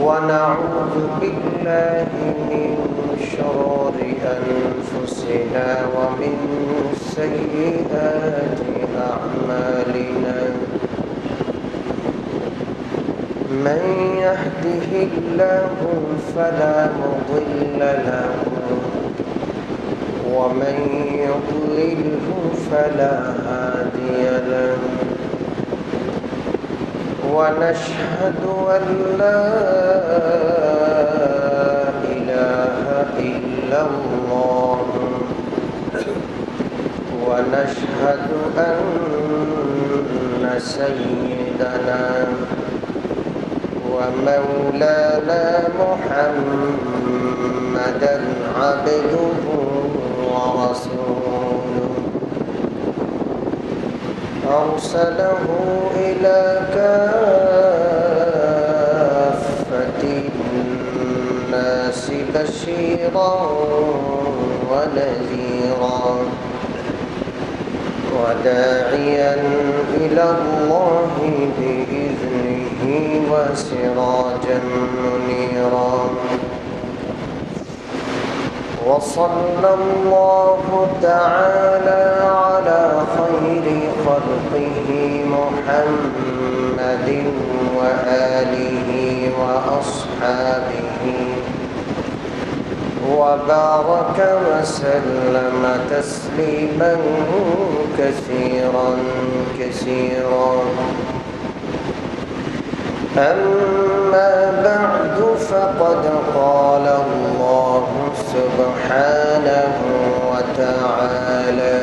ونعوذ بالله من شرور أنفسنا ومن سيئات أعمالنا من يهده الله فلا مضل له ومن يضلله فلا هادي له ونشهد أن لا إله إلا الله ونشهد أن سيدنا ومولانا محمدا عبده ورسوله أرسله إلى كافة الناس بشيرا ونذيرا وداعيا إلى الله بإذنه وسراجا منيرا وصلى الله تعالى على خير خلقه محمد وآله وأصحابه وبارك وسلم تسليما كثيرا كثيرا أما بعد فقد قال الله سبحانه وتعالى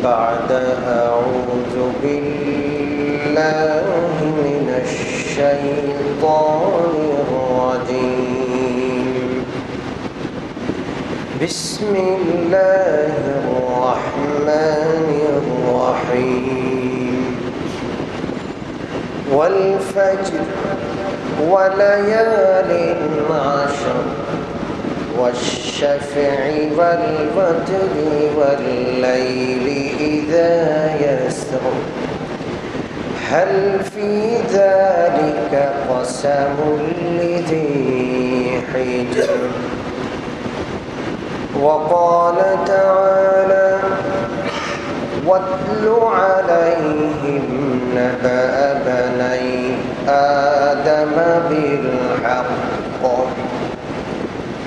بعد أعوذ بالله من الشيطان الرجيم بسم الله الرحمن الرحيم والفجر وليال عشر والشفع والوتر والليل إذا يسر هل في ذلك قسم لذي حجر وقال تعالى واتل عليهم نبأ بني آدم بالحق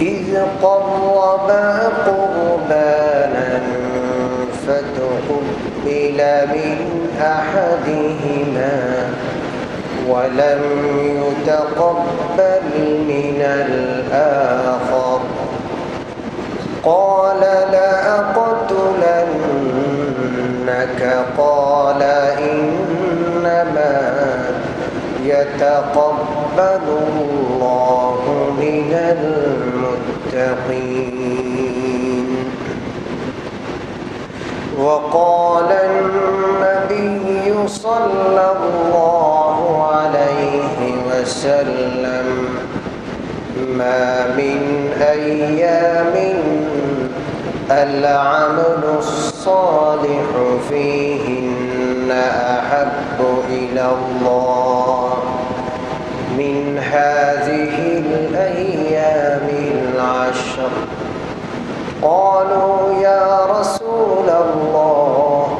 إذ قربا قربانا فتقبل من أحدهما ولم يتقبل من الآخر قال لأقتلنك قال إنما يتقبل الله من المتقين وقال النبي صلى الله عليه وسلم ما من أيام العمل الصالح فيهن أحب إلى الله من هذه الأيام العشر قالوا يا رسول الله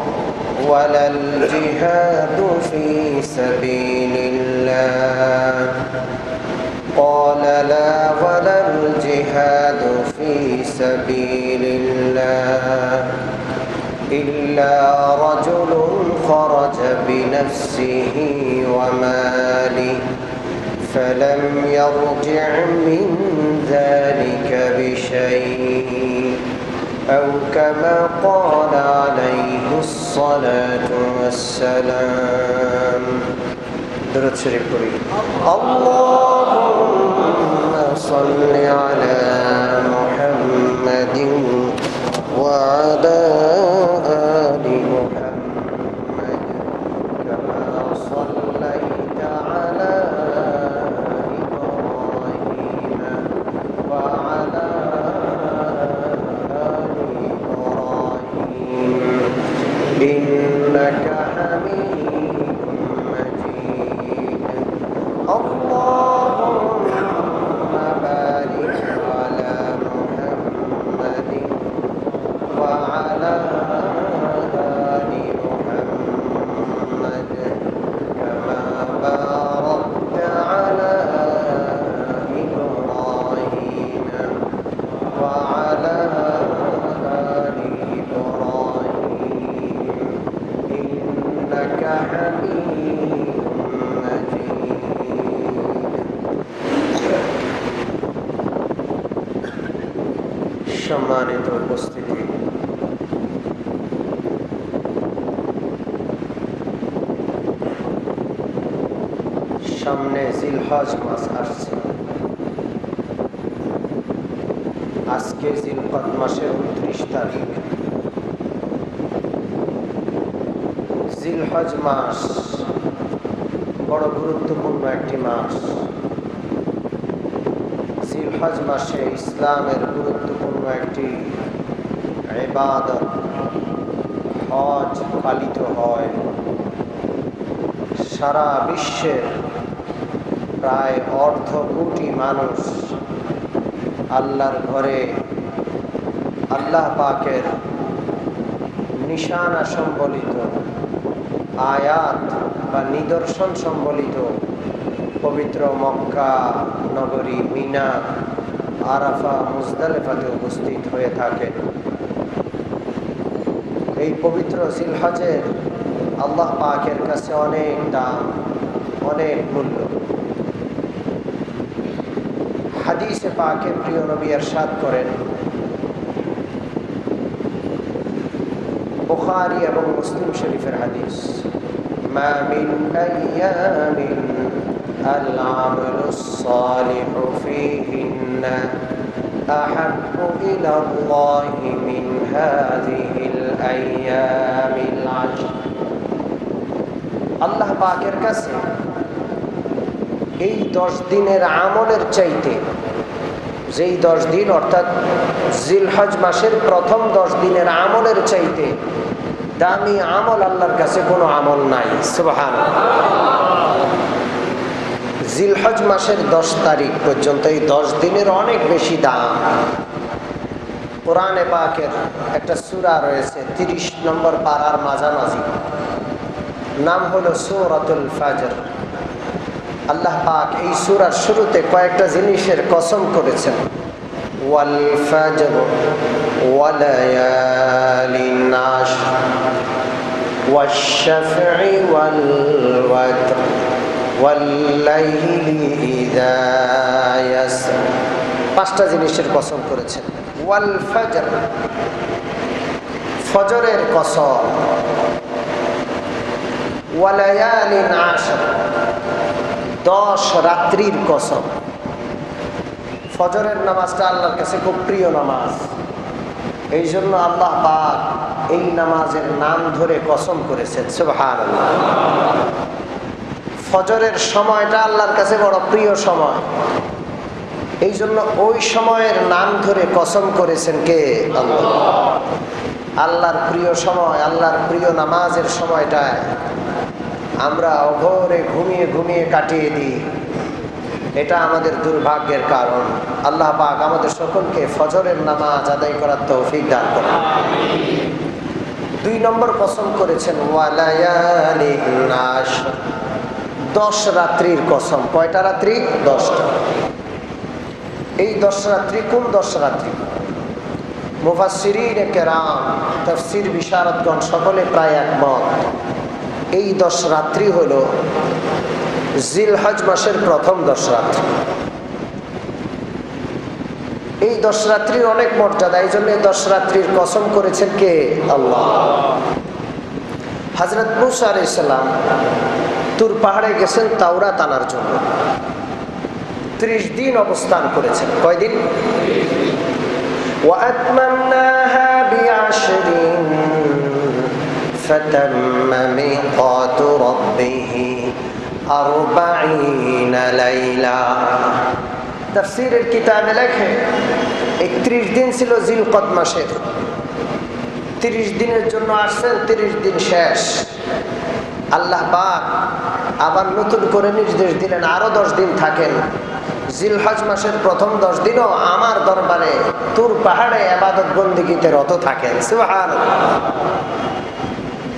ولا الجهاد في سبيل الله قال لا ولا الجهاد في سبيل الله إلا رجل خرج بنفسه وماله فلم يرجع من ذلك بشيء أو كما قال عليه الصلاة والسلام درود شريف قولي اللهم صل على محمد وعلى آل محمد كما صليت على إبراهيم وعلى آل إبراهيم إنك حميد مجيد اللهم بارك على محمد وعلى آل محمد كما باركت على إبراهيم وعلى آل إبراهيم إنك حميد مجيد. সম্মানিত উপস্থিতি, সামনে জিলহজ মাস আসছে। আজকে জিলকদ মাসের 29 তারিখ। জিলহজ মাস বড় গুরুত্বপূর্ণ একটি মাস। জিলহজ মাসে ইসলামের গুরুত্বপূর্ণ একটি ইবাদত হজ পালিত হয়। সারা বিশ্বের প্রায় 1.5 কোটি মানুষ আল্লাহর ঘরে আল্লাহ পাকের নিশানা সম্বলিত আয়াত বা নিদর্শন সম্বলিত পবিত্র মক্কা নগরী, মিনা, আরাফা, মুজদালিফাতে উপস্থিত হয়ে থাকে। এই পবিত্র জিলহজের আল্লাহ পাকের কাছে অনেক দাম, অনেক মূল্য। হাদিসে পাকে প্রিয় নবী ইরশাদ করেন, বুখারী এবং মুসলিম শরীফের হাদিস, মা মিন আইয়ামিন আল আমালুস সালিহু ফীহিন্না আহাব্বু ইলাল্লাহি মিন হাযিহিল আইয়ামিল আশর। আল্লাহ পাকের কাছে এই 10 দিনের আমলের চাইতে, যেই 10 দিন অর্থাৎ জিলহজ মাসের প্রথম 10 দিনের আমলের চাইতে দামি আমল আল্লাহর কাছে কোনো আমল নাই। সুবহানাল্লাহ। জিলহজ মাসের 10 তারিখ পর্যন্ত এই 10 দিনের অনেক বেশি দাম। কোরআনে পাকের একটা সূরা রয়েছে 30 নম্বর পারার মাঝামাঝি, নাম হলো সূরাতুল ফাজর। আল্লাহ পাক এই সূরার শুরুতে কয়েকটা জিনিসের কসম করেছেন, ওয়াল ফাজর ওয়া লায়ালিন আশর ওয়াশ শাফঈ ওয়াল ওয়াতর ওয়াল লাইলি ইযা ইয়াসর। 5টা জিনিসের কসম করেছেন। ওয়াল ফাজর, ফজরের কসম। ওয়া লায়ালিন আশর, 10 রাত্রির কসম। ফজরের নামাজটা আল্লাহর কাছে খুব প্রিয় নামাজ, এই জন্য আল্লাহ পাক এই নামাজের নাম ধরে কসম করেছেন। সুবহানাল্লাহ। ফজরের সময়টা আল্লাহর কাছে বড় প্রিয় সময়, এই জন্য ওই সময়ের নাম ধরে কসম করেছেন কে? আল্লাহ। আল্লাহর প্রিয় সময়, আল্লাহর প্রিয় নামাজের সময়টায় আমরা অঘোরে ঘুমিয়ে ঘুমিয়ে কাটিয়ে দিই, এটা আমাদের দুর্ভাগ্যের কারণ। আল্লাহ পাক আমাদের সকলকে ফজরের নামাজ আদায় করার তৌফিক দান করুন। 2 নম্বর কসম করেছেন ওয়ালায়ালিন আশর, 10 রাত্রির কসম। কয়টা রাত্রি? 10টা। এই 10 রাত্রি কোন 10 রাত্রি? মুফাসসিরিনে কেরাম, তাফসীর বিশারদগণ সকলে প্রায় একমত, এই 10 রাত্রি হলো জিলহজ মাসের প্রথম 10 রাত্রি। এই 10 রাত্রির অনেক মর্যাদা, এই জন্য 10 রাত্রির কসম করেছেন কে? আল্লাহ। হযরত মূসা আলাইহিস সালাম তুর পাহাড়ে গেছেন তাওরাত আনার জন্য। 30 দিন অবস্থান করেছেন। কয়দিন? ওয়া আতমামনাহা বিআশরিন ফাতাম্মা মিকাতু রাব্বিহি 40 লাইলা। তাফসীরের কিতাবে লেখে 31 দিন ছিল জিলকদ মাসের। 30 দিনের জন্য আসছেন, 30 দিন শেষ। আল্লাহ পাক আবার নতুন করে নির্দেশ দিলেন আরো 10 দিন থাকেন। জিলহজ মাসের প্রথম 10 দিনও আমার দরবারে তুর পাহাড়ে ইবাদত বন্দেগীতে রত থাকেন। সুবহানাল্লাহ।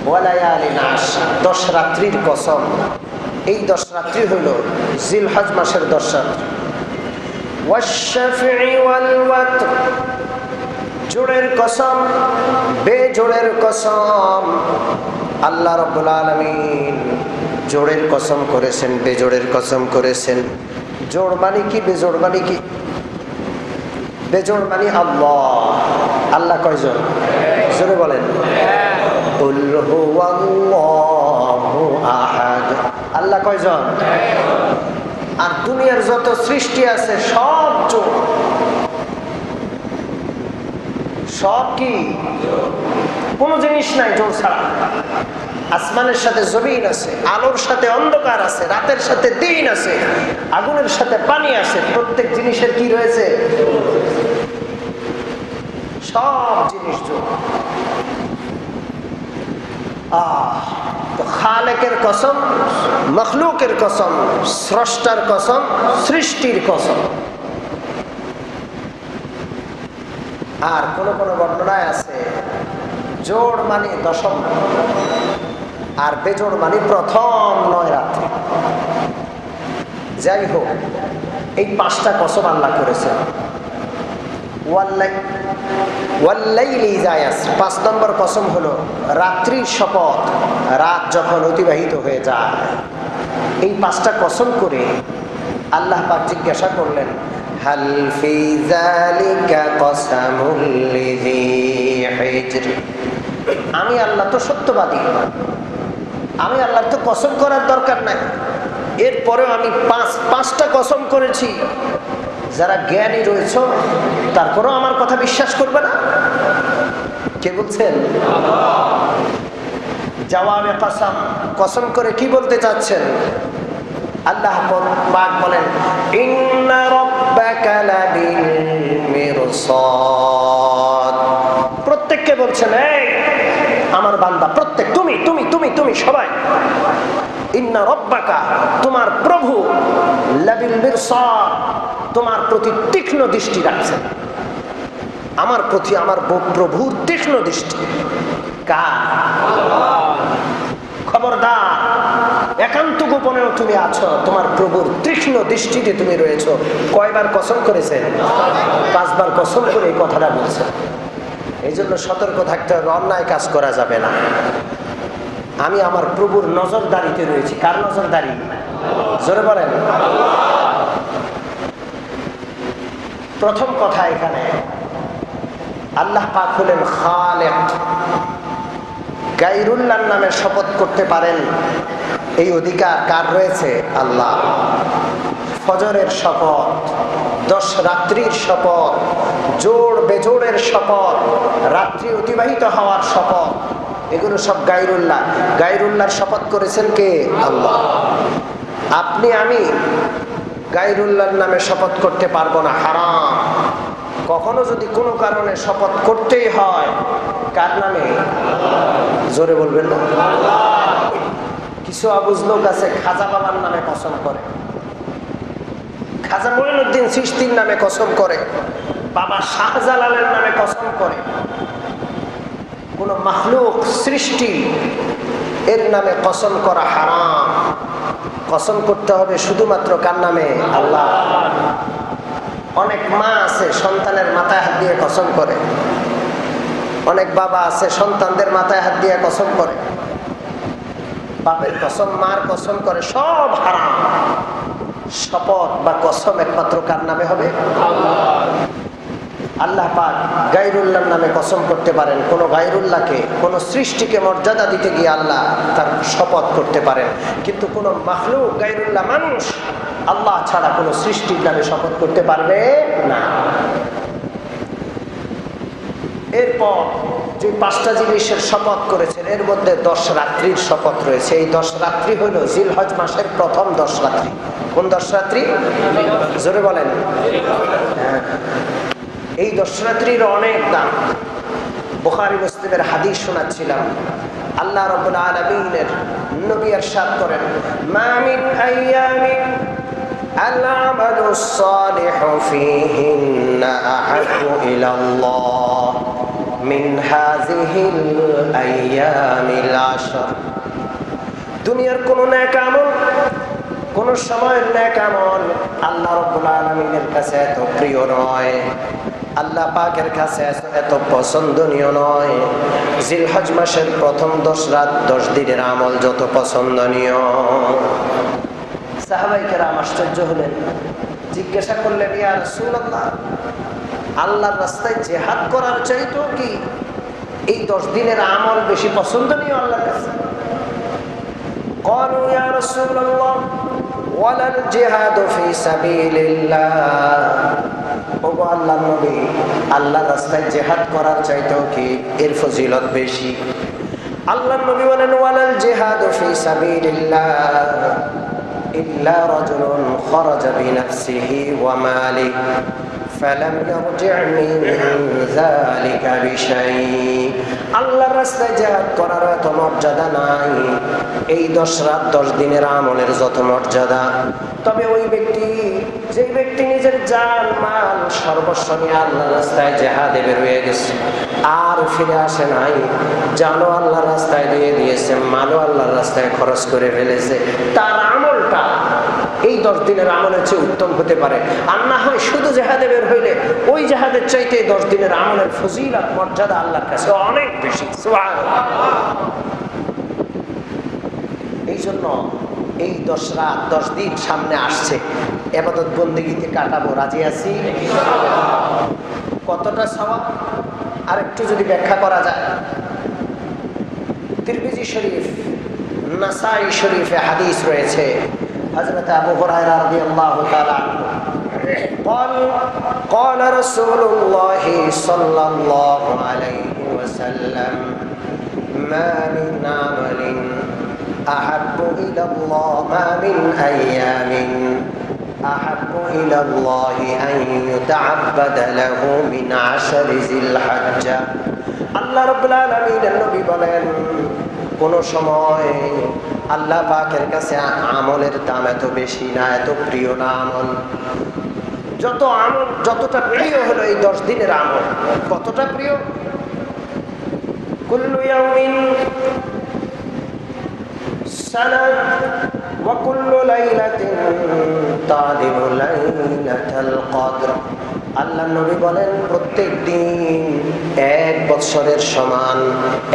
ওয়ালায়ালিন আশর, 10 রাত্রির কসম। এই 10 রাত্রি হলো জিলহজ মাসের 10 রাত্রি। ওয়াশ-শাফঈ ওয়াল ওয়াতর, জোড়ের কসম, বেজোড়ের কসম। আল্লাহ রাব্বুল আলামিন জোড়ের কসম করেছেন, বেজোড়ের কসম করেছেন। জোড় মানে কি, বেজোড় মানে কি? বেজোড় মানে আল্লাহ। আল্লাহ কয়জন? জোরে বলেন। কুল হুয়াল্লাহু আহাদ। আল্লাহ কয়জন? আর দুনিয়ার যত সৃষ্টি আছে সব জোড়। সব কি? কোন জিনিস নাই জোড় ছাড়া। আসমানের সাথে জমিন আছে, আলোর সাথে অন্ধকার আছে, রাতের সাথে দিন আছে, আগুনের সাথে পানি আছে। প্রত্যেক জিনিসের কি রয়েছে? সব জিনিস জোড়। তো খালেকের কসম, মখলুকের কসম, স্রষ্টার কসম, সৃষ্টির কসম। আর কোন কোন বর্ণনায় আছে জোড় মানে দশম, আর বেজোড় মানে প্রথম 9 রাত্রি। যাই হোক, এই 5টা কসম আল্লাহ করেছেন। ওয়াল্লাইলি ইযা ইয়াসর, 5 নম্বর কসম হলো রাত্রির শপথ, রাত যখন অতিবাহিত হয়ে যায়। এই 5টা কসম করে আল্লাহ পাক জিজ্ঞাসা করলেন, হাল ফি যালিকা কসামুল লিযি হিজর। আমি আল্লাহ তো সত্যবাদী, আমি আল্লাহর তো কসম করার দরকার নাই। এরপরেও আমি 5টা কসম করেছি। যারা জ্ঞানী রয়েছে তারপরেও আমার কথা বিশ্বাস করবে না? কে বলছেন? জবাবে কসম, কসম করে কি বলতে চাচ্ছেন? আল্লাহ পাক বলেন, ইন্না রাব্বাকা লাবিল মিরসাদ। প্রত্যেককে বলছেন, এই আমার বান্দা, প্রত্যেক তুমি তুমি তুমি তুমি সবাই, ইন্না রাব্বাকা, তোমার প্রভু, লাবিল মিরসাদ, তোমার প্রতি তীক্ষ্ণ দৃষ্টি রাখছেন। আমার প্রতি আমার প্রভুর তীক্ষ্ণ দৃষ্টি। কার? খবরদার, একান্ত গোপনেও তুমি আছো, তোমার প্রভুর তীক্ষ্ণ দৃষ্টিতে তুমি রয়েছো। কয়বার কসম করেছেন? 5 বার কসম করে এই কথাটা বলছে। এই জন্য সতর্ক থাকতে হবে, অন্যায় কাজ করা যাবে না। আমি আমার প্রভুর নজরদারিতে রয়েছি। কার নজরদারি? জোরে বলেন। প্রথম কথা এখানে আল্লাহ পাক হলেন খালেক। গায়রুল্লাহর নামে শপথ করতে পারেন, এই অধিকার কার রয়েছে? আল্লাহ। ফজরের শপথ, 10 রাত্রির শপথ, জোড় বেজোড়ের শপথ, রাত্রি অতিবাহিত হওয়ার শপথ, এগুলো সব গায়রুল্লাহ। গায়রুল্লাহর শপথ করেছেন কে? আল্লাহ। আপনি আমি গায়রুল্লাহর নামে শপথ করতে পারবো না, হারাম। কখনো যদি কোনো কারণে শপথ করতেই হয়, কার নামে? জোরে বলবেন না। কিছু অবুঝ লোক আছে খাজা বাবার নামে কসম করে, খাজা মঈনুদ্দিন চিশতির নামে কসম করে, বাবা শাহজালালের নামে কসম করে। কোন মাখলুক সৃষ্টি এর নামে কসম করা হারাম। কসম করতে হবে শুধুমাত্র কার নামে? আল্লাহ। অনেক মা আছে সন্তানের মাথায় হাত দিয়ে কসম করে, অনেক বাবা আছে সন্তানদের মাথায় হাত দিয়ে কসম করে। বাপের কসম, মার কসম করে, সব হারাম। শপথ বা কসম একমাত্র কার নামে হবে? আল্লাহ পাক গায়রুল্লাহর নামে কসম করতে পারেন। কোন গায়রুল্লাহকে, কোন সৃষ্টিকে মর্যাদা দিতে গিয়ে আল্লাহ তার শপথ করতে পারেন, কিন্তু কোন মাখলুক, গায়রুল্লাহ মানুষ, আল্লাহ ছাড়া কোন সৃষ্টির নামে শপথ করতে পারবে না। এরপর যে 5টা জিনিসের শপথ করেছেন, এর মধ্যে 10 রাত্রির শপথ রয়েছে। এই 10 রাত্রি হলো জিলহজ মাসের প্রথম 10 রাত্রি। কোন 10 রাত্রি? জোরে বলেন। এই 10 রাত্রির অনেক দাম। বুখারী মুসলিমের হাদিস শোনাচ্ছিলাম, আল্লাহ রাব্বুল আলামিনের নবী ইরশাদ করেন, মা মিন আইয়ামিন العمل الصالح فيهن أحب إلى الله من هذه الأيام العشر দুনিয়ার কোন নেক আমল, কোন সময়ের নেক আমল আল্লাহ রাব্বুল আলামিনের কাছে এত প্রিয় নয়, আল্লাহ পাকের কাছে এত পছন্দনীয় নয় জিলহজ মাসের প্রথম 10 রাত 10 দিনের আমল যত পছন্দনীয়। সাহাবায়ে কেরাম আশ্চর্য হলেন, জিজ্ঞাসা করলেন, ইয়া রাসূলুল্লাহ, আল্লাহর রাস্তায় জিহাদ করার চাইতো কি এই 10 দিনের আমল বেশি পছন্দনীয় আল্লাহর কাছে? ক্বালু ইয়া রাসূলুল্লাহ ওয়ালাল জিহাদু ফি সাবিলিল্লাহ, ওগো আল্লাহর নবী, আল্লাহর রাস্তায় জিহাদ করার চাইতো কি এর ফজিলত বেশি? আল্লাহর নবী বলেন, ওয়ালাল জিহাদু ফি সাবিলিল্লাহ ইল্লা রাজুলুন খারাজা বিনাফসিহি ওয়া মালিহি ফালাম ইয়ারজি' মিন যালিকা বিশাই। আল্লাহর রাস্তায় জিহাদ করার এত মর্যাদা নাই এই 10 রাত 10 দিনের আমলের যত মর্যাদা। তবে ওই ব্যক্তি, যে ব্যক্তি নিজের জান মাল সর্বস্ব নিয়ে আল্লাহর রাস্তায় জিহাদে বের হয়ে গেছে আর ফিরে আসে নাই, জানও আল্লাহর রাস্তায় দিয়ে দিয়েছে, মালও আল্লাহর রাস্তায় খরচ করে ফেলেছে, তার আমলটা এই 10 দিনের আমলের চেয়ে উত্তম হতে পারে। আর না হয় শুধু জিহাদে বের হইলে ওই জিহাদের চাইতে 10 দিনের আমলের ফজিলত মর্যাদা আল্লাহর কাছে অনেক বেশি। সুবহানাল্লাহ। এই জন্য এই 10 রাত 10 দিন সামনে আসছে, ইবাদত বন্দেগীতে কাটাবো, রাজি আছি? কতটা সওয়াব আর একটু যদি ব্যাখ্যা করা যায়, তিরমিজি শরীফ, নাসাই শরীফে হাদিস রয়েছে, হযরত আবু হুরায়রা রাদিয়াল্লাহু তাআলা قال رسول الله صلى الله عليه وسلم ما من عمل أحب إلى الله ما من أيام أحب إلى الله أن يتعبد له من 10 ذي الحجة। আল্লাহ রাব্বুল আলামিনের নবী বলেন, কোন সময় আল্লাহ পাকের কাছে আমলের দাম এত বেশি না, এত প্রিয় না আমল। যত আমল যতটা প্রিয় হলো এই 10 দিনের আমল, কতটা প্রিয়? কুল্লু ইয়াউমিন সানা ওয়া কুল্লু লাইলাতিন তাদিবু লাইলাতাল কদর। আল্লাহ নবী বলেন, প্রত্যেক দিন 1 বৎসরের সমান।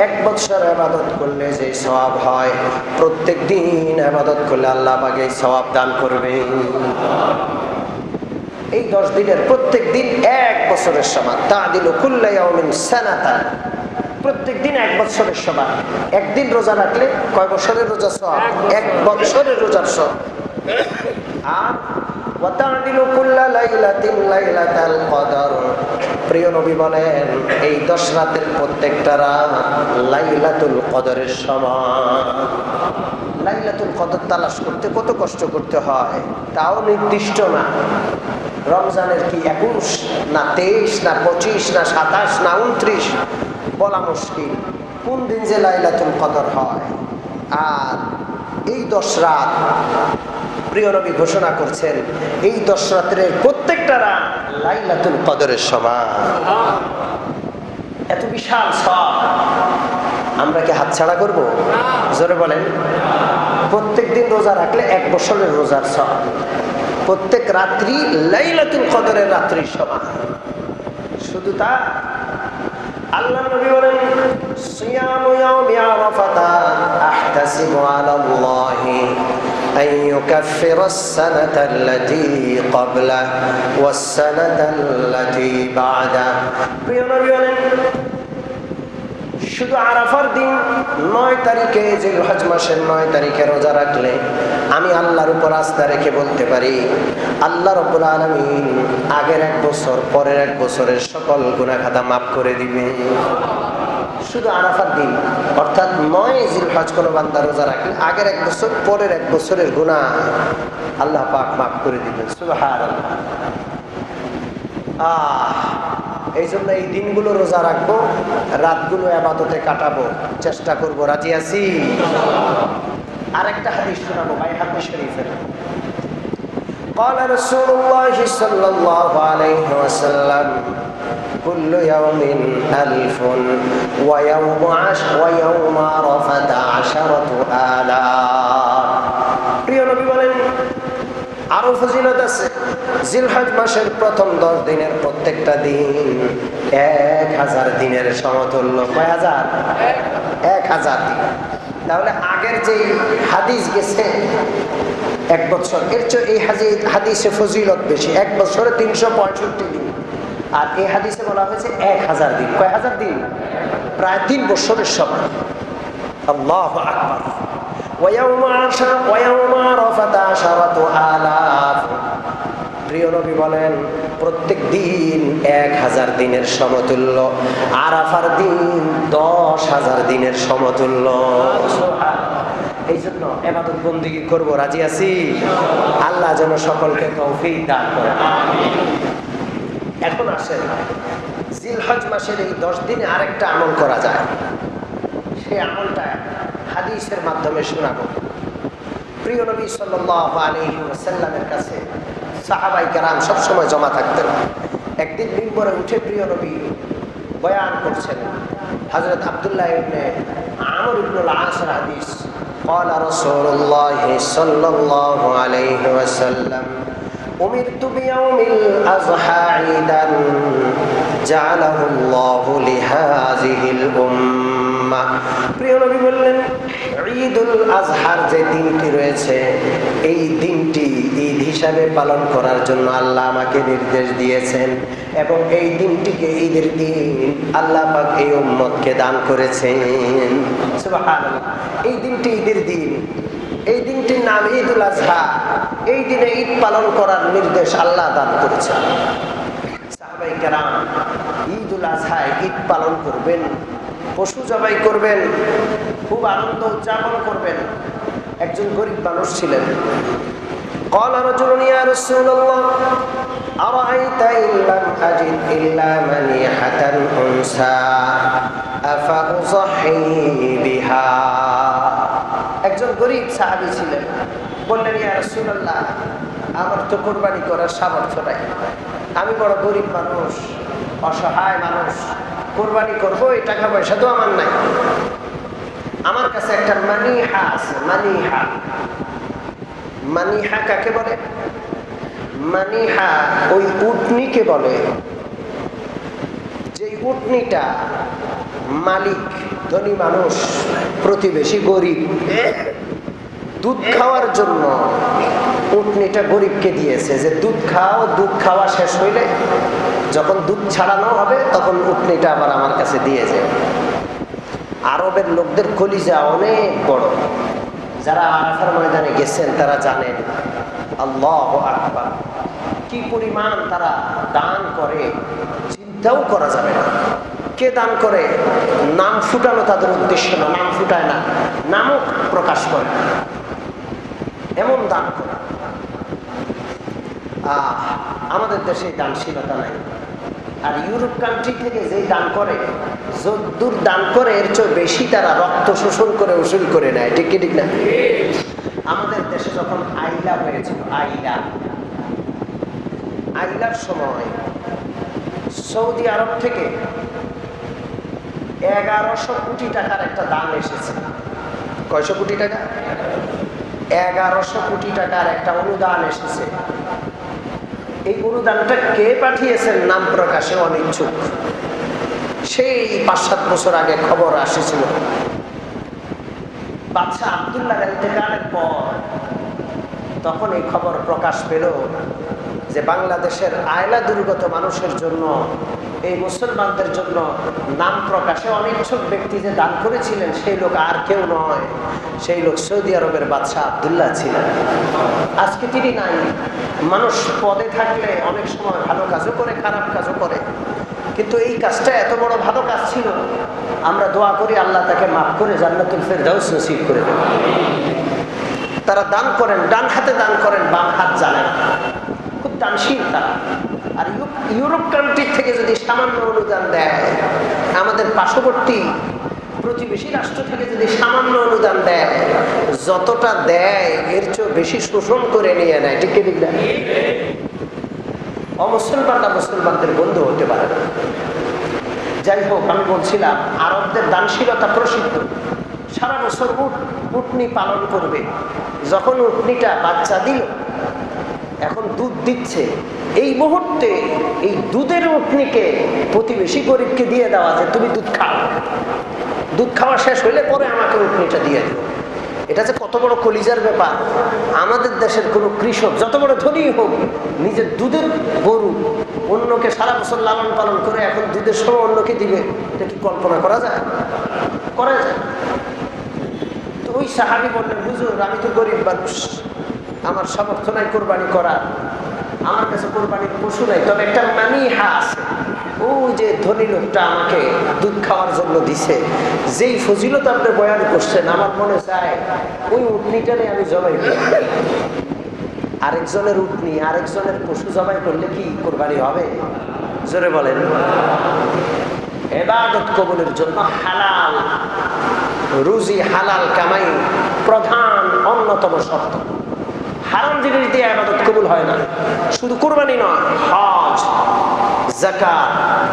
1 বৎসর ইবাদত করলে যে সওয়াব হয়, প্রত্যেক দিন ইবাদত করলে আল্লাহ পাক এই সওয়াব দান করবেন। এই 10 দিনের প্রত্যেক দিন 1 বছরের সমান। তাদিলু কুল্লু ইয়াউমিন সানাতান, প্রত্যেক দিন 1 বছরের সমান। একদিন রোজা রাখলে কয় বছরের রোজা সওয়াব? 1 বছরের রোজার সওয়াব। আর ওয়াতাদিলু কুল্লা লাইলাতিন লাইলাতাল কদর, প্রিয় নবী বলেন এই 10 রাতের প্রত্যেকটা রাত লাইলাতুল কদরের সমান। লাইলাতুল কদর তালাশ করতে কত কষ্ট করতে হয়, তাও নির্দিষ্ট না। রমজানের কি 21 না 23 না 25 না 27 না 29 বলা মুশকিল, কোন দিন যে লাইলাতুল কদর হয়। আর এই 10 রাত প্রিয় নবী ঘোষণা করছেন, এই 10 রাতের প্রত্যেকটা রাত লাইলাতুল কদরের সমান। এত বিশাল সওয়াব, আমরা কি হাতছাড়া করব? জোরে বলেন। প্রত্যেক দিন রোজা রাখলে 1 বছরের রোজার সওয়াব, প্রত্যেক রাত্রি লাইলাতুল কদরের রাত্রির সমান। শুধু তা, আল্লাহ নবী বলেন, সিয়ামু ইয়াউমি আরাফাতা আহতাসিবু আলাল্লাহি আন ইউকাফফিরা আস-সানাতা আল্লাতী ক্বাবলাহু ওয়াস-সানাতা আল্লাতী বা'দাহু। প্রিয় নবী বলেন, শুধু আরাফার দিন 9 তারিখে, জিলহজ মাসের 9 তারিখে রোজা রাখলে আমি আল্লাহর উপর আস্থা রেখে বলতে পারি, আল্লাহ রাব্বুল আলামিন আগের 1 বছর পরের 1 বছরের সকল গুনাহ খাতা মাফ করে দিবেন। শুধু আরাফার দিন, অর্থাৎ 9 জিলহজ কোন বান্দা রোজা রাখলে আগের 1 বছর পরের 1 বছরের গুনাহ আল্লাহ পাক মাফ করে দিবেন। সুবহানাল্লাহ। এই জন্য এই দিনগুলো রোজা রাখবো, রাতগুলো ইবাদতে কাটাবো, চেষ্টা করব। রাজি আছি? আরেকটা হাদিস শোনাবো বাইহাকি শরীফের। قال رسول الله صلى الله عليه وسلم كل يوم ألف ويوم عرفة 10,000। প্রিয় নবী বলেন আরো ফজিলত আছে। জিলহজ মাসের প্রথম 10 দিনের প্রত্যেকটা দিন 1000 দিনের সমতুল্য। কয় হাজার? 1000 দিন। তাহলে আগের যে হাদিস গেছে 1 বছর, এর চেয়ে এই হাদিসে ফজিলত বেশি। 1 বছরে 365 দিন, আর এই হাদিসে বলা হয়েছে 1000 দিন। কয় হাজার দিন? প্রায় 3 বছরের সমান। আল্লাহু আকবার। প্রিয় নবী বলেন প্রত্যেক দিন 1000 দিনের সমতুল্য, আরাফার দিন 10,000 দিনের সমতুল্য। এই জন্য ইবাদত বন্দেগী করব। রাজি আছি? আল্লাহ যেন সকলকে তৌফিক দান করেন। এখন আসেন জিলহজ মাসের এই 10 দিনে আরেকটা আমল করা যায়, সেই আমলটা হাদিসের মাধ্যমে শোনাবো। প্রিয় নবী সাল্লাল্লাহু আলাইহি ওয়াসাল্লামের কাছে সাহাবায়ে কেরাম সব সময় জমা থাকতেন। একদিন মিম্বরে উঠে প্রিয় নবী বয়ান করছেন। হযরত আব্দুল্লাহ ইবনে আমর ইবনে আল-আস হাদিস, قال رسول الله صلى الله عليه وسلم أمرت بيوم الأضحى عيدا جعله الله لهذه الأمة। প্রিয় নবী বললেন ঈদুল আজহার যে দিনটি রয়েছে এই দিনটি ঈদ হিসাবে পালন করার জন্য আল্লাহ আমাকে নির্দেশ দিয়েছেন, এবং এই দিনটিকে ঈদের দিন আল্লাহ পাক এই উম্মতকে দান করেছেন। সুবহানাল্লাহ। এই দিনটি ঈদের দিন, এই দিনটির নাম ঈদুল আজহা। এই দিনে ঈদ পালন করার নির্দেশ আল্লাহ দান করেছেন। সাহাবায়ে কেরাম ঈদুল আজহায় ঈদ পালন করবেন, পশু জবাই করবেন, খুব আনন্দ উদযাপন করবেন। একজন গরিব মানুষ ছিলেন। قال رجل يا رسول الله أرأيت إن لم أجد إلا منيحة أنثى أفأضحي بها। একজন গরিব সাহাবী ছিলেন। বললেন ইয়া রাসূলুল্লাহ, আমার তো কুরবানি করার সামর্থ্য নাই, আমি বড় গরিব মানুষ, অসহায় মানুষ, কুরবানি করবো এই টাকা পয়সা তো আমার নাই। আমার কাছে একটা মানিহা আছে। মানিহা, মানিহা কাকে বলে? মানিহা ওই উটনিকে বলে যে উটনিটা মালিক ধনী মানুষ, প্রতিবেশী গরিব, দুধ খাওয়ার জন্য উটনিটা গরিবকে দিয়েছে যে দুধ খাও, দুধ খাওয়া শেষ হইলে যখন দুধ ছাড়ানো হবে তখন উটনিটা আবার আমার কাছে দিয়ে যায়। আরবের লোকদের কলিজা অনেক বড়। যারা আরাফার ময়দানে গেছেন তারা জানেন আল্লাহু আকবার, কি পরিমাণ তারা দান করে চিন্তাও করা যাবে না। কে দান করে? নাম ফুটানো তাদের উদ্দেশ্য না, নাম ফুটায় না, নামও প্রকাশ করে, এমন দান করে। আমাদের দেশে দানশীলতা নাই। আর ইউরোপ কান্ট্রি থেকে যে দান করে, যদ্দূর দান করে এর চেয়ে বেশি তারা রক্ত শোষণ করে উসুল করে নেয়। ঠিক কি ঠিক না? আমাদের দেশে যখন আইলা হয়েছিল, আইলার সময় সৌদি আরব থেকে 1100 কোটি টাকার একটা দান এসেছে। কয়শো কোটি টাকা? 1100 কোটি টাকার একটা অনুদান এসেছে। এই অনুদানটা কে পাঠিয়েছেন নাম প্রকাশে অনিচ্ছুক। সেই 5-7 বছর আগে খবর আসেছিল। বাদশাহ আব্দুল্লাহ ইন্তেকালের পর তখন এই খবর প্রকাশ পেল যে বাংলাদেশের আয়লা দুর্গত মানুষের জন্য, এই মুসলমানদের জন্য নাম প্রকাশে অনিচ্ছুক ব্যক্তি যে দান করেছিলেন সেই লোক আর কেউ নয়, সেই লোক সৌদি আরবের বাদশাহ আব্দুল্লাহ ছিলেন। আজকে তিনি নাই। মানুষ পদে থাকলে অনেক সময় ভালো কাজও করে, খারাপ কাজও করে, কিন্তু এই কাজটা এত বড় ভালো কাজ ছিল। আমরা দোয়া করি আল্লাহ তাকে মাফ করে জান্নাতুল ফেরদাউস নসিব করে দেন। তারা দান করেন, ডান হাতে দান করেন, বাম হাত জানেন, খুব দানশীল তারা। আর ইউরোপ কান্ট্রি থেকে থেকে যদি সামান্য অনুদান দেয়, আমাদের পার্শ্ববর্তী প্রতিবেশী রাষ্ট্র থেকে যদি সামান্য অনুদান দেয়, যতটা দেয় এর চেয়ে বেশি শোষণ করে নিয়ে নেয়। ঠিক ঠিক না? অমুসলমানরা মুসলমানদের বন্ধু হতে পারে না। যাই হোক, আমি বলছিলাম আরবদের দানশীলতা প্রসিদ্ধ। সারা বছর উটনি পালন করবে। যখন উটনিটা বাচ্চা দিল, এখন দুধ দিচ্ছে, এই মুহূর্তে এই দুধের উটনিকে প্রতিবেশী গরিবকে দিয়ে দেওয়া, যে তুমি দুধ খাও, দুধ খাওয়া শেষ হইলে পরে আমাকে উটনিটা দিয়ে দিও। এটা যে কত বড় কলিজার ব্যাপার। আমাদের দেশের কোনো কৃষক যত বড় ধনী হোক, নিজের দুধের গরু অন্যকে সারা বছর লালন পালন করে এখন দুধের সময় অন্যকে দিবে, এটা কি কল্পনা করা যায়? করা যায়? তো ওই সাহাবী বললেন, হুজুর আমি তো গরিব মানুষ, আমার সামর্থ্য নাই কোরবানি করা, আমার কাছে কোরবানির পশু নাই, তবে একটা মানিহা আছে, ওই যে ধনী লোকটা আমাকে দুধ খাওয়ার জন্য দিছে, যেই ফজিলত আপনি বয়ান করছেন, আমার মনে চায় ওই উটনিটারে আমি জবাই করি। আরেকজনের উটনি, আরেকজনের পশু জবাই করলে কি কোরবানি হবে? জোরে বলেন। ইবাদত কবুলের জন্য হালাল রুজি, হালাল কামাই প্রধান অন্যতম শর্ত। হারাম জিনিস দিয়ে ইবাদত কবুল হয় না। শুধু কুরবানি নয়, হজ, যাকাত,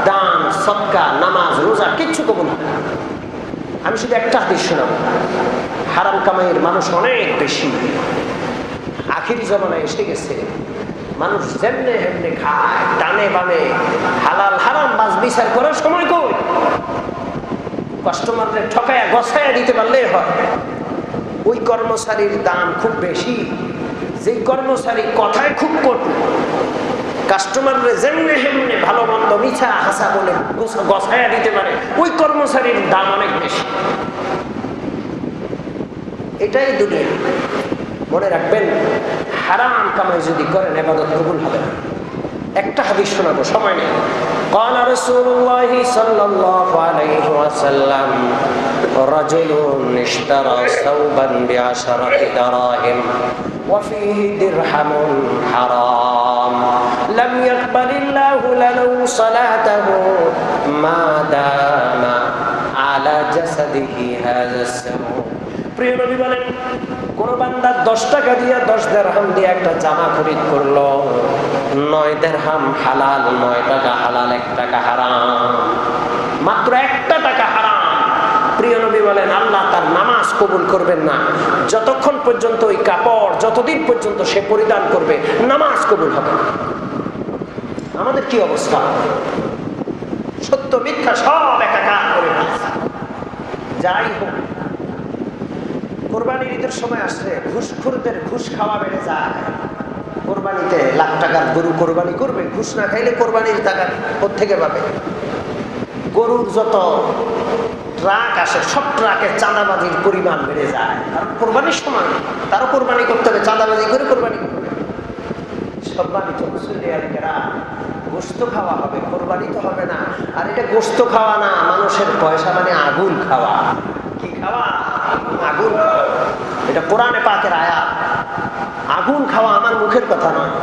দান, সদকা, নামাজ, রোজা কিচ্ছু কবুল হয় না। আমি শুধু একটা হাদিস শোনাবো। হারাম কামাইয়ের মানুষ অনেক বেশি। আখিরি জমানায় এসে গেছে, মানুষ যেমনে হেমনে খায়, ডানে বামে হালাল হারাম বাস বিচার করার সময় কই? কাস্টমারদের ঠকায়া গছায়া দিতে পারলে হয়। ওই কর্মচারীর দাম খুব বেশি, যে কর্মচারী কথায় খুব কটু, কাস্টমাররা যেমনে হেমনে ভালো মন্দ মিছা হাসা বলে গছায়া দিতে পারে, ওই কর্মচারীর দাম অনেক বেশি। এটাই দুনিয়া। মনে রাখবেন, হারাম কামাই যদি করেন ইবাদত কবুল হবে না। একটা হাদিস শোনাবো, সময় নেই। قال رسول الله صلى الله عليه وسلم رجل اشترى ثوبا ب10 دراهم وفيه درهم حرام لم يقبل الله له صلاته ما دام على جسده هذا السموم। প্রিয় নবী বলেন, কোন বান্দা 10 টাকা দিয়ে 10 দিরহাম দিয়ে একটা জামা খরিদ করলো, 9 দিরহাম হালাল, 9 টাকা হালাল, 1 টাকা হারাম, মাত্র 1 টাকা হারাম। প্রিয় নবী বলেন, আল্লাহ তার নামাজ কবুল করবেন না যতক্ষণ পর্যন্ত ওই কাপড়, যতদিন পর্যন্ত সে পরিধান করবে, নামাজ কবুল হবে না। আমাদের কি অবস্থা? সত্য মিথ্যা সব একাকার করে ফেলছে। যাই হোক, কোরবানির ঈদের সময় আসলে ঘুষখোরদের ঘুষ খাওয়া বেড়ে যায়। কোরবানিতে লাখ টাকার গরু কোরবানি করবে, ঘুষ না খাইলে কোরবানির টাকা কোত্থেকে পাবে? গরুর যত ট্রাক আসে, সব ট্রাকের চাঁদাবাজির পরিমাণ বেড়ে যায়। কারণ কোরবানির সময় তারও কোরবানি করতে হবে, চাঁদাবাজি করে কোরবানি করবে। সম্মানিত মুসল্লিরা, গোশত খাওয়া হবে, কোরবানি তো হবে না। আর এটা গোশত খাওয়া না, মানুষের পয়সা মানে আগুন খাওয়া। কি খাওয়া? আগুন খাওয়া। এটা কোরআনে পাকের আয়াত। আগুন খাওয়া আমার মুখের কথা নয়।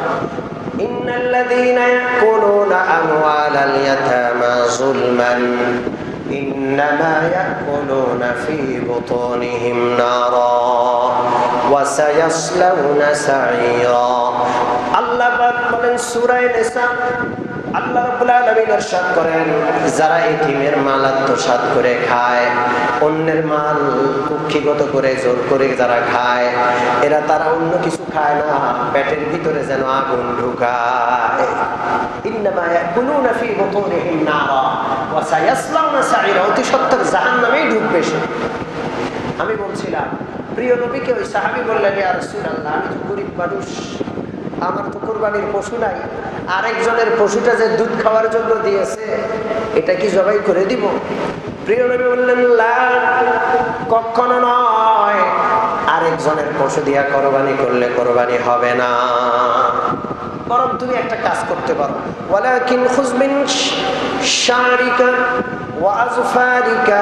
ইন্নাল্লাযীনা ইয়াকুলুনা আমওয়ালাল ইয়াতামা যুলমান ইন্নামা ইয়াকুলুনা ফী বুতুনিহিম নারা ওয়া সায়াসলাউনা সাঈরা। আল্লাহ পাক বলেন সূরা নিসা, আল্লাহ রাব্বুল আলামিন ইরশাদ করেন, যারা এতিমের মাল আত্মসাৎ করে খায়, অন্যের মাল কুক্ষিগত করে জোর করে যারা খায়, এরা তারা অন্য কিছু খায় না, পেটের ভিতরে যেন আগুন ঢুকায়। ইন্নামা ইয়াকুলুনা ফী বুতুনিহিম নারা ওয়া সায়াসলাউনা সাঈরা। অতি সত্বর জাহান্নামেই ঢুকবে সে। আমি বলছিলাম, প্রিয় নবীকে ওই সাহাবী বললেন, ইয়া রাসূলুল্লাহ, আমি তো গরিব মানুষ, আমার তো কোরবানির পশু নাই, আরেকজনের পশুটা যে দুধ খাওয়ার জন্য দিয়েছে, এটা কি জবাই করে দিব? প্রিয় নবী বললেন, লা, কখনো নয়। আরেকজনের পশু দিয়া কোরবানি করলে কোরবানি হবে না। বরং তুমি একটা কাজ করতে পারো, ওয়ালাকিন খুয মিন শারিকা ওয়া আযফারিকা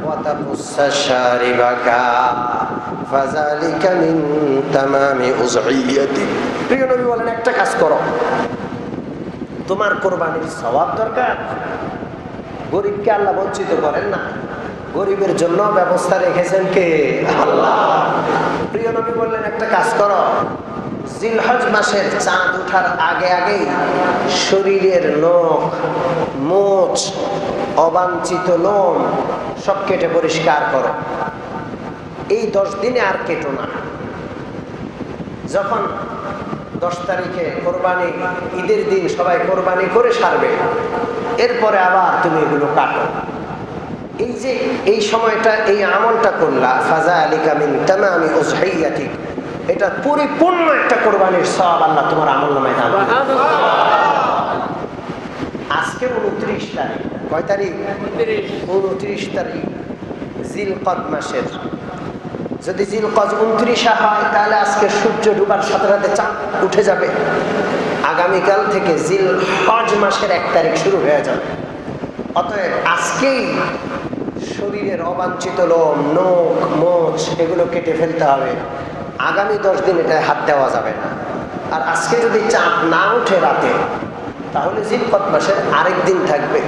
ওয়া তাকুসসা শারিবাকা ফাযালিকা মিন তামামি উযইয়াতি। প্রিয় নবী বলেন, একটা কাজ করো, তোমার কোরবানির সওয়াব দরকার। গরিবকে আল্লাহ বঞ্চিত করেন না, গরিবের জন্য ব্যবস্থা রেখেছেন কে? আল্লাহ। প্রিয় নবী বললেন, একটা কাজ করো, জিলহজ মাসের চাঁদ ওঠার আগে আগেই শরীরের নখ, মোচ, অবাঞ্ছিত লোম সব কেটে পরিষ্কার করো। এই 10 দিনে আর কেটো না। যখন 10 তারিখে কোরবানি, ঈদের দিন সবাই কোরবানি করে সারবে, এরপরে আবার তুমি এগুলো কাটো। এই যে এই সময়টা এই আমলটা করলা, ফাজা আলিকা মিন তামামি উযহিয়াতিক, এটা পরিপূর্ণ একটা কোরবানির সওয়াব আল্লাহ তোমার আমলনামায় দান করবেন। আজকে 29 তারিখ, কয় তারিখ? 29 তারিখ জিলকদ মাসের। যদি জিলকদ 29 হয় তাহলে আজকে সূর্য ডুবার সাথে সাথে চাঁদ উঠে যাবে। আগামীকাল থেকে জিলহজ মাসের 1 তারিখ শুরু হয়ে যাবে। অতএব আজকেই শরীরের অবাঞ্ছিত লোম, নখ, মোচ এগুলো কেটে ফেলতে হবে। আগামী 10 দিন এটা হাত দেওয়া যাবে না। আর আজকে যদি চাঁদ না উঠে রাতে, তাহলে জিলকদ মাসের আরেক দিন থাকবে,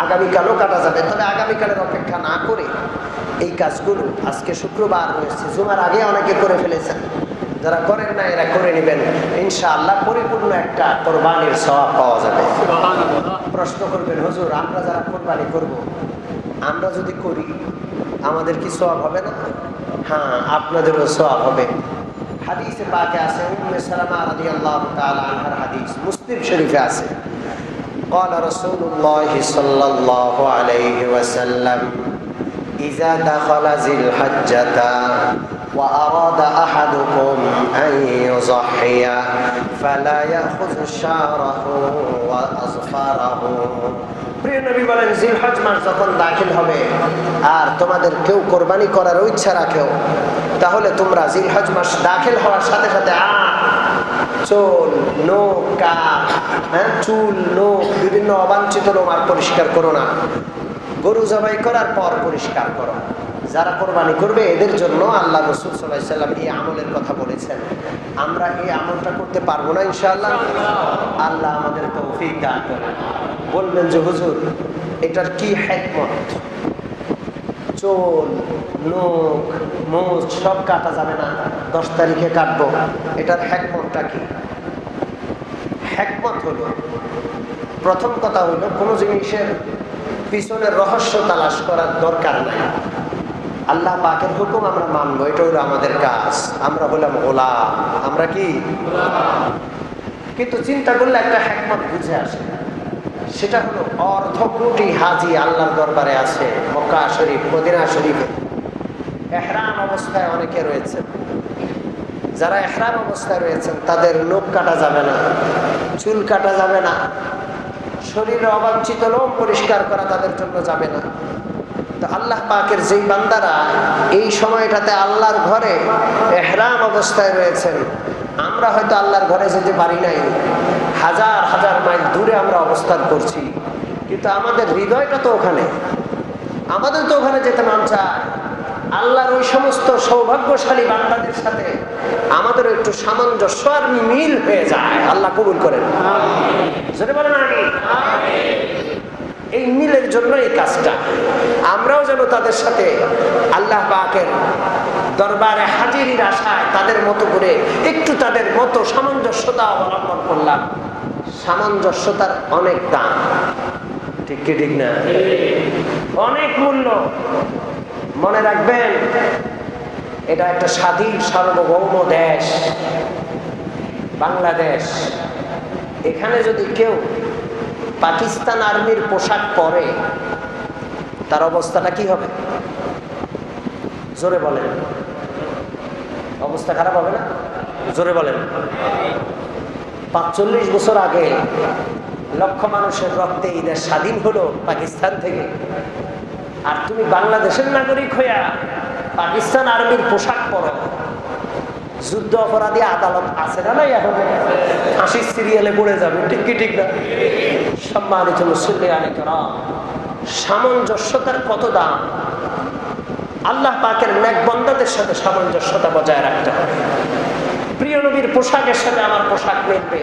আগামীকালও কাটা যাবে। তবে আগামীকালের অপেক্ষা না করে এই কাজগুলো, আজকে শুক্রবার রয়েছে, জুমার আগে অনেকে করে ফেলেছেন, যারা করেন না এরা করে নেবেন, ইনশাআল্লাহ পরিপূর্ণ একটা কোরবানির সওয়াব পাওয়া যাবে। প্রশ্ন করবেন, হুজুর আমরা যারা কোরবানি করব, আমরা যদি করি আমাদের কি সওয়াব হবে না? হ্যাঁ, আপনাদেরও সওয়াব হবে। হাদিসে পাকে আছে, উম্মে সালামা রাদিয়াল্লাহু তাআলা আনহার হাদিস, মুসলিম শরীফে আছে, قال رسول الله صلى الله عليه وسلم إذا دخل ذي الحجة وأراد أحدكم أن يضحي فلا يأخذ شعره وأظفاره। প্রিয় নবী বলেন, জিলহজ মাস যখন দাখিল হবে আর তোমাদের কেউ কোরবানি করার ইচ্ছা রাখেও, তাহলে তোমরা জিলহজ মাস দাখিল হওয়ার সাথে সাথে চুল, নখ, কান, চুল, নখ, বিভিন্ন অবাঞ্ছিত লোম আর পরিষ্কার করো না। গরু জবাই করার পর পরিষ্কার করো। যারা কোরবানি করবে এদের জন্য আল্লাহ রাসূল সাল্লাল্লাহু আলাইহি ওয়াসাল্লাম এই আমলের কথা বলেছেন। আমরা এই আমলটা করতে পারবো না ইনশাআল্লাহ? আল্লাহ আমাদের তৌফিক দান করেন। বলবেন যে হুজুর এটার কি হিকমত? চুল, নখ, মোচ সব কাটা যাবে না, 10 তারিখে কাটবো, এটার হিকমতটা কি? হিকমত হলো, প্রথম কথা হলো, কোনো জিনিসের পিছনের রহস্য তালাশ করার দরকার নাই। আল্লাহ পাকের হুকুম আমরা মানবো, এটা হলো আমাদের কাজ। আমরা হলাম গোলাম। আমরা কি? কিন্তু চিন্তা করলে একটা হিকমত বুঝে আসে। সেটা হলো, 1.5 কোটি হাজি আল্লাহর দরবারে আছে মক্কা শরীফ, মদিনা শরীফে। ইহরাম অবস্থায় অনেকে রয়েছেন। যারা ইহরাম অবস্থায় রয়েছেন তাদের নখ কাটা যাবে না, চুল কাটা যাবে না, শরীরে অবাঞ্ছিত লোম পরিষ্কার করা তাদের জন্য যাবে না। তো আল্লাহ পাকের যেই বান্দারা এই সময়টাতে আল্লাহর ঘরে ইহরাম অবস্থায় রয়েছেন, আমরা হয়তো আল্লাহর ঘরে যেতে পারি নাই, হাজার হাজার মাইল দূরে আমরা অবস্থান করছি, কিন্তু আমাদের হৃদয়টা তো ওখানে, আমাদের তো ওখানে যেতে মন চায়। আল্লাহর ওই সমস্ত সৌভাগ্যশালী বান্দাদের সাথে আমাদের একটু সামঞ্জস্য আর মিল হয়ে যায়। আল্লাহ কবুল করেন, যদি বলেন আমিন। এই মিলের জন্য এই কাজটা, আমরাও যেন তাদের সাথে আল্লাহ পাকের দরবারে হাজিরির আশায় তাদের মতো করে একটু তাদের মতো সামঞ্জস্যতা অবলম্বন করলাম। সামঞ্জস্যতার অনেক দাম, ঠিক কি ঠিক না? অনেক মূল্য। মনে রাখবেন, এটা একটা স্বাধীন সার্বভৌম দেশ বাংলাদেশ। এখানে যদি কেউ পাকিস্তান আর্মির পোশাক পরে, তার অবস্থাটা কি হবে? জোরে বলেন, অবস্থা খারাপ হবে না? জোরে বলেন। 45 বছর আগে লক্ষ মানুষের রক্তে এই দেশ স্বাধীন হলো পাকিস্তান থেকে, আর তুমি বাংলাদেশের নাগরিক হইয়া পাকিস্তান আর্মির পোশাক পরো। যুদ্ধ অপরাধী আদালত আছে না? নাই, এখন ফাঁসির সিরিয়ালে পড়ে যাবে, ঠিক কি ঠিক না? সম্মানিত মুসল্লিয়ানে কেরাম, সামঞ্জস্যতার কত দাম! আল্লাহ পাকের নেক বান্দাদের সাথে সামঞ্জস্যতা বজায় রাখতে হবে। প্রিয় নবীর পোশাকের সাথে আমার পোশাক মিলবে,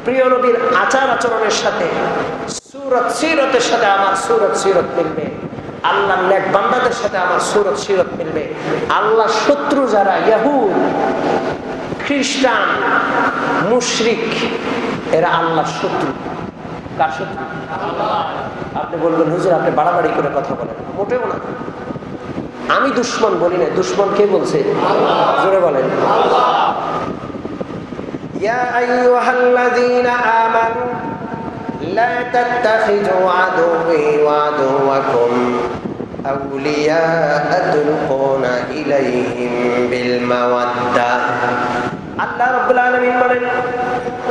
প্রিয় নবীর আচার আচরণের সাথে, সূরত সিরতের সাথে আমার সূরত সিরত মিলবে, আল্লাহর নেক বান্দাদের সাথে আমার সূরত সিরত মিলবে। আল্লাহ শত্রু যারা ইহুদ, খ্রিস্টান, মুশরিক, এরা আল্লাহর শত্রু। কার শত্রু? আপনি বলবেন হুজুর আপনি বাড়াবাড়ি করে কথা বলেন। মোটেও না। আমি দুশ্মন বলি না। দুশ্মন কে বলছে? জোরে বলেন। ইয়া আইয়ুহাল্লাযীনা আমানু লা তাত্তাখিযু আদুওয়ি ওয়া আদুওয়াকুম আউলিয়া তুলকুনা ইলাইহিম বিল মাওয়াদ্দা। আল্লাহ রাব্বুল আলামিন বলেন,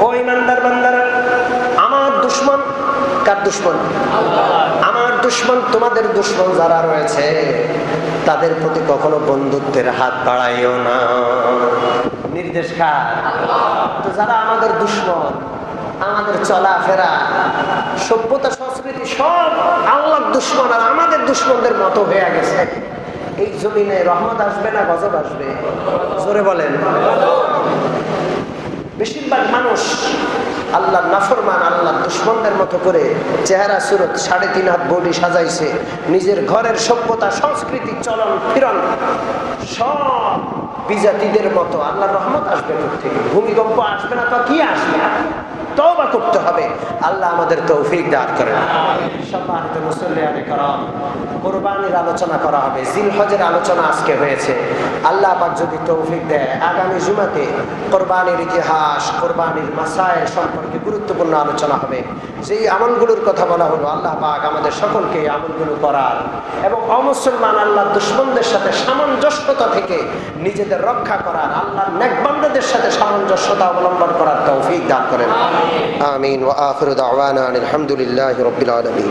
ও ঈমানদার বান্দারা, আমার দুশমন। কার দুশমন? আমার দুশমন, তোমাদের দুশমন যারা রয়েছে তাদের প্রতি কখনো বন্ধুত্বের হাত বাড়াইও না। নির্দেশ কার? তো যারা আমাদের দুশমন, আমাদের চলাফেরা, সভ্যতা, সংস্কৃতি সব আল্লাহর দুশমন আর আমাদের দুশমনদের মতো হয়ে গেছে। এই জমিনে রহমত আসবে না গজব আসবে? জোরে বলেন। বেশিরভাগ মানুষ আল্লাহর নাফরমান, আল্লাহর দুশমনদের মতো করে চেহারা সুরত 3.5 হাত বডি সাজাইছে। নিজের ঘরের সভ্যতা, সংস্কৃতি, চলন ফিরন সব বিজাতিদের মতো। আল্লাহর রহমত আসবে থেকে? ভূমিকম্প আসবে না তো কি আসবে? তওবা করতে হবে। আল্লাহ আমাদের তৌফিক দান করেন। সম্মানিত মুসল্লিয়ান কিরাম, কুরবানির আলোচনা করা হবে, জিলহজের আলোচনা আজকে হয়েছে। আল্লাহ পাক যদি তৌফিক দেয় আগামী জুমাতে কুরবানির ইতিহাস, কুরবানির মাসাইল সম্পর্কে গুরুত্বপূর্ণ আলোচনা হবে। যেই আমলগুলোর কথা বলা হলো, আল্লাহ পাক আমাদের সকলকে এই আমলগুলো করার এবং অমুসলমান আল্লাহর দুশমনদের সাথে সামঞ্জস্যতা থেকে নিজেদের রক্ষা করার, আল্লাহর নেক বান্দাদের সাথে সামঞ্জস্যতা অবলম্বন করার তৌফিক দান করেন। আমিন। ওয়া আখিরু দাওয়ানা আলহামদুলিল্লাহি রাব্বিল আলামিন।